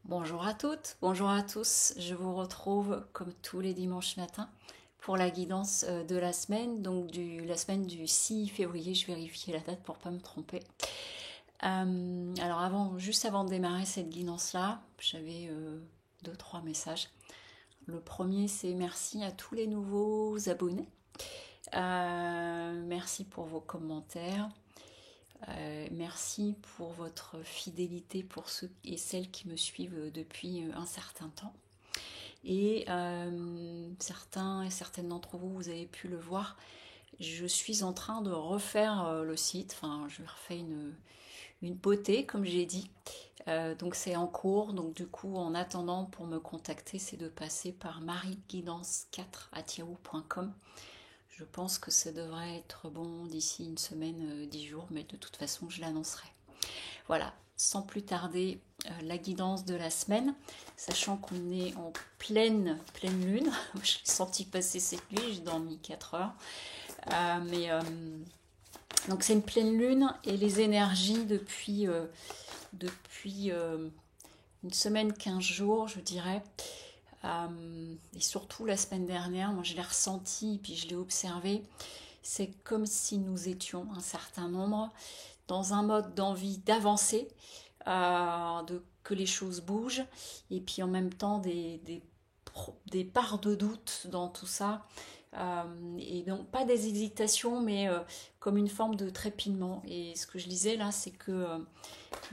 Bonjour à toutes, bonjour à tous. Je vous retrouve comme tous les dimanches matins pour la guidance de la semaine, donc la semaine du 6 février. Je vérifie la date pour pas me tromper. Alors juste avant de démarrer cette guidance-là, j'avais deux, trois messages. Le premier, c'est merci à tous les nouveaux abonnés. Merci pour vos commentaires. Merci pour votre fidélité pour ceux et celles qui me suivent depuis un certain temps. Et certains et certaines d'entre vous, vous avez pu le voir, je suis en train de refaire le site. Enfin, je refais une beauté, comme j'ai dit. Donc c'est en cours. Donc du coup, en attendant, pour me contacter, c'est de passer par marieguidance4@yahoo.com. Je pense que ça devrait être bon d'ici une semaine, 10 jours, mais de toute façon, je l'annoncerai. Voilà, sans plus tarder, la guidance de la semaine, sachant qu'on est en pleine lune. Je l'ai senti passer cette nuit, j'ai dormi 4 heures. Donc c'est une pleine lune et les énergies depuis une semaine, 15 jours, je dirais. Et surtout la semaine dernière, moi je l'ai ressenti, puis je l'ai observé. C'est comme si nous étions un certain nombre dans un mode d'envie d'avancer, que les choses bougent, et puis en même temps des parts de doute dans tout ça. Et donc pas des hésitations, mais comme une forme de trépinement. Et ce que je lisais là, c'est que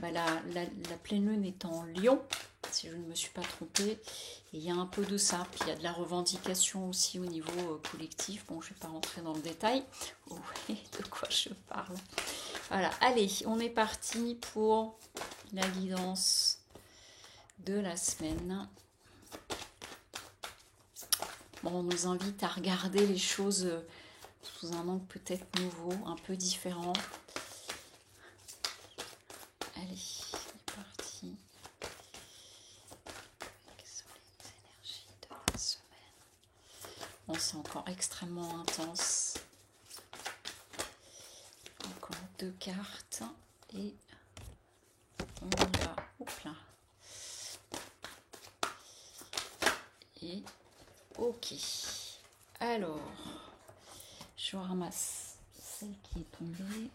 la pleine lune est en Lion, si je ne me suis pas trompée, et il y a un peu de ça. Puis il y a de la revendication aussi au niveau collectif. Bon, je ne vais pas rentrer dans le détail. Vous voyez de quoi je parle. Voilà, allez, on est parti pour la guidance de la semaine. Bon, on nous invite à regarder les choses sous un angle peut-être nouveau, un peu différent. Allez, c'est parti. Quelles sont les énergies de la semaine? Bon, c'est encore extrêmement intense. Encore deux cartes et on y va. Oups là. Et ok. Alors, je ramasse celle qui est tombée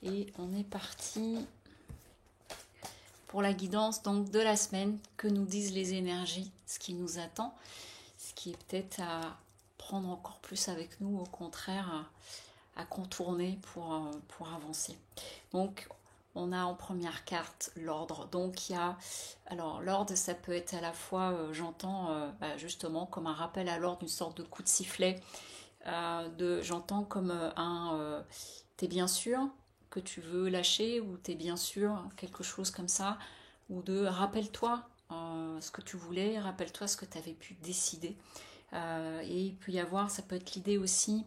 et on est parti pour la guidance donc de la semaine, que nous disent les énergies, ce qui nous attend, ce qui est peut-être à prendre encore plus avec nous, au contraire à contourner pour avancer. Donc on a en première carte l'ordre. Donc il y a, alors l'ordre, ça peut être à la fois, j'entends justement comme un rappel à l'ordre, une sorte de coup de sifflet. J'entends comme t'es bien sûr que tu veux lâcher, ou t'es bien sûr quelque chose comme ça, ou de rappelle-toi ce que tu voulais, rappelle-toi ce que tu avais pu décider. Et il peut y avoir, ça peut être l'idée aussi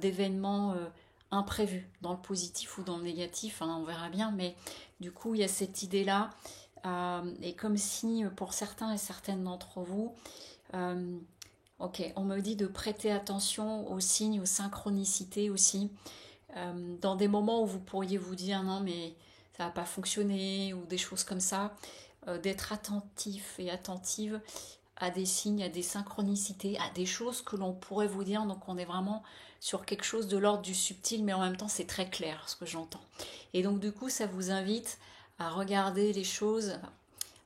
d'événements imprévus, dans le positif ou dans le négatif, hein, on verra bien, mais du coup il y a cette idée-là, et comme si pour certains et certaines d'entre vous, ok, on me dit de prêter attention aux signes, aux synchronicités aussi, dans des moments où vous pourriez vous dire non mais ça va pas fonctionner, ou des choses comme ça, d'être attentif et attentive à des signes, à des synchronicités, à des choses que l'on pourrait vous dire. Donc on est vraiment sur quelque chose de l'ordre du subtil, mais en même temps c'est très clair ce que j'entends. Et donc du coup ça vous invite à regarder les choses,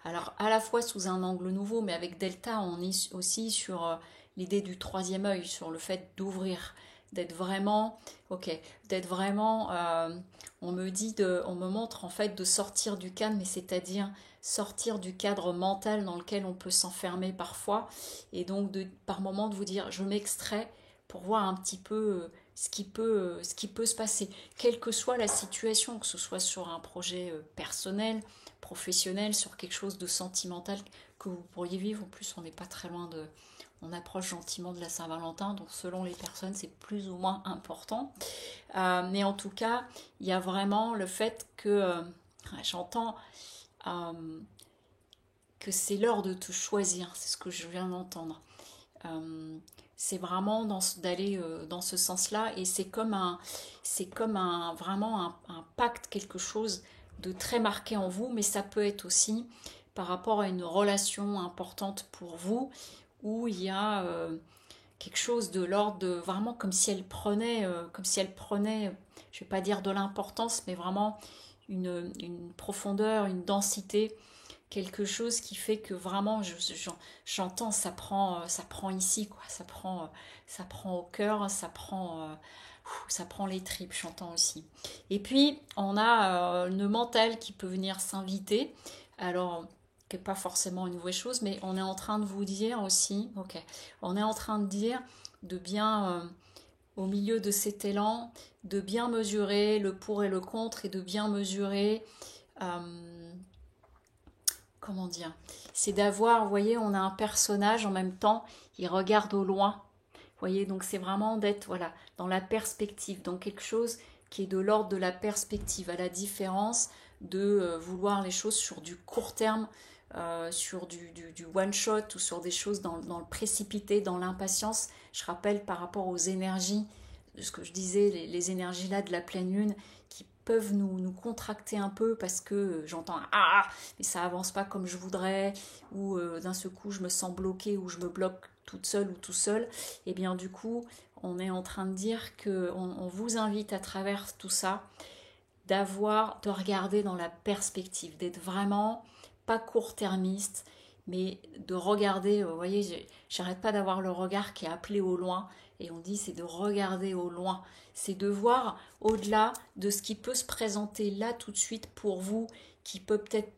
alors à la fois sous un angle nouveau, mais avec Delta on est aussi sur l'idée du troisième œil, sur le fait d'ouvrir, d'être vraiment, ok, d'être vraiment, on me montre en fait de sortir du cadre, mais c'est-à-dire sortir du cadre mental dans lequel on peut s'enfermer parfois, et donc par moment de vous dire je m'extrais pour voir un petit peu ce qui peut se passer, quelle que soit la situation, que ce soit sur un projet personnel, professionnel, sur quelque chose de sentimental que vous pourriez vivre. En plus, on n'est pas très loin de... On approche gentiment de la Saint-Valentin, donc selon les personnes, c'est plus ou moins important. Mais en tout cas, il y a vraiment le fait que j'entends que c'est l'heure de te choisir, c'est ce que je viens d'entendre. C'est vraiment d'aller dans ce sens-là, et c'est comme vraiment un pacte, quelque chose de très marqué en vous, mais ça peut être aussi par rapport à une relation importante pour vous, où il y a quelque chose de l'ordre de vraiment comme si elle prenait, je vais pas dire de l'importance, mais vraiment une profondeur, une densité, quelque chose qui fait que vraiment j'entends ça prend ici quoi, ça prend au cœur, ça prend les tripes, j'entends aussi. Et puis on a le mental qui peut venir s'inviter, alors qui n'est pas forcément une mauvaise chose, mais on est en train de vous dire aussi, ok, on est en train de dire de bien au milieu de cet élan, de bien mesurer le pour et le contre et de bien mesurer euh, comment dire, c'est d'avoir, vous voyez, on a un personnage en même temps, il regarde au loin. Vous voyez, donc c'est vraiment d'être voilà, dans la perspective, dans quelque chose qui est de l'ordre de la perspective, à la différence de vouloir les choses sur du court terme, sur du one shot ou sur des choses dans le précipité, dans l'impatience. Je rappelle par rapport aux énergies, ce que je disais, les énergies là de la pleine lune qui peuvent nous contracter un peu parce que j'entends ah mais ça avance pas comme je voudrais ou d'un seul coup je me sens bloquée ou je me bloque toute seule ou tout seul, et bien du coup on est en train de dire que on vous invite à travers tout ça de regarder dans la perspective, d'être vraiment pas court-termiste, mais de regarder, vous voyez, j'arrête pas d'avoir le regard qui est appelé au loin, et on dit c'est de regarder au loin, c'est de voir au-delà de ce qui peut se présenter là tout de suite pour vous, qui peut peut-être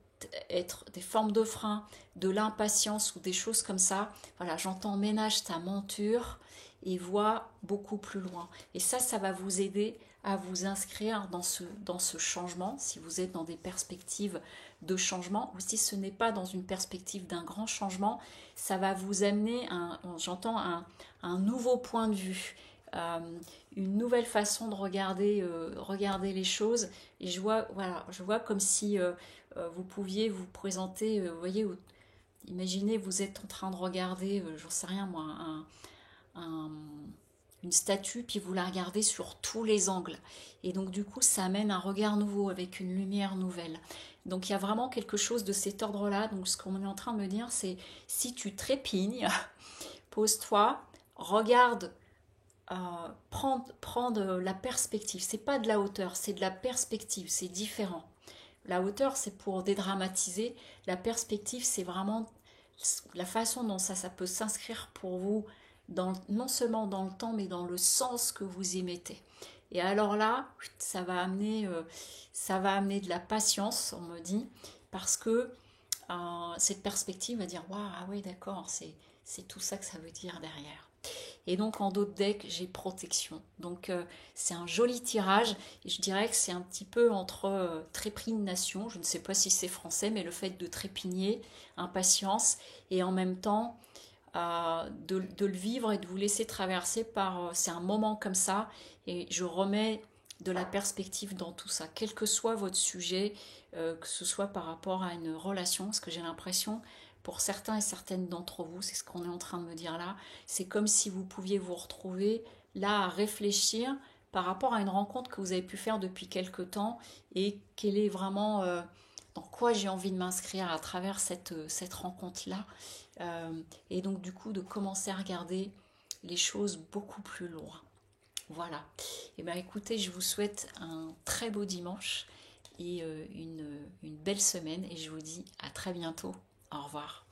être des formes de frein, de l'impatience ou des choses comme ça. Voilà, j'entends ménage ta monture et vois beaucoup plus loin. Et ça va vous aider à vous inscrire dans ce changement, si vous êtes dans des perspectives de changement, ou si ce n'est pas dans une perspective d'un grand changement, ça va vous amener, j'entends, un nouveau point de vue, une nouvelle façon de regarder les choses. Et je vois comme si vous pouviez vous présenter, vous voyez, imaginez vous êtes en train de regarder, j'en sais rien moi, un, une statue, puis vous la regardez sur tous les angles. Et donc du coup, ça amène un regard nouveau, avec une lumière nouvelle. Donc il y a vraiment quelque chose de cet ordre-là. Donc ce qu'on est en train de me dire, c'est si tu trépignes, pose-toi, regarde, prendre la perspective. C'est pas de la hauteur, c'est de la perspective, c'est différent. La hauteur, c'est pour dédramatiser. La perspective, c'est vraiment la façon dont ça peut s'inscrire pour vous, non seulement dans le temps, mais dans le sens que vous y mettez. Et alors là, ça va amener de la patience, on me dit, parce que cette perspective va dire, waouh, ah oui, d'accord, c'est tout ça que ça veut dire derrière. Et donc en d'autres decks, j'ai protection. Donc c'est un joli tirage. Et je dirais que c'est un petit peu entre trépignation, je ne sais pas si c'est français, mais le fait de trépigner, impatience, et en même temps de le vivre et de vous laisser traverser par... c'est un moment comme ça, et je remets de la perspective dans tout ça, quel que soit votre sujet, que ce soit par rapport à une relation, parce que j'ai l'impression, pour certains et certaines d'entre vous, c'est ce qu'on est en train de me dire là, c'est comme si vous pouviez vous retrouver là à réfléchir par rapport à une rencontre que vous avez pu faire depuis quelque temps, et quelle est vraiment... dans quoi j'ai envie de m'inscrire à travers cette rencontre-là. Et donc du coup de commencer à regarder les choses beaucoup plus loin. Voilà. Et bien écoutez, je vous souhaite un très beau dimanche et une belle semaine, et je vous dis à très bientôt. Au revoir.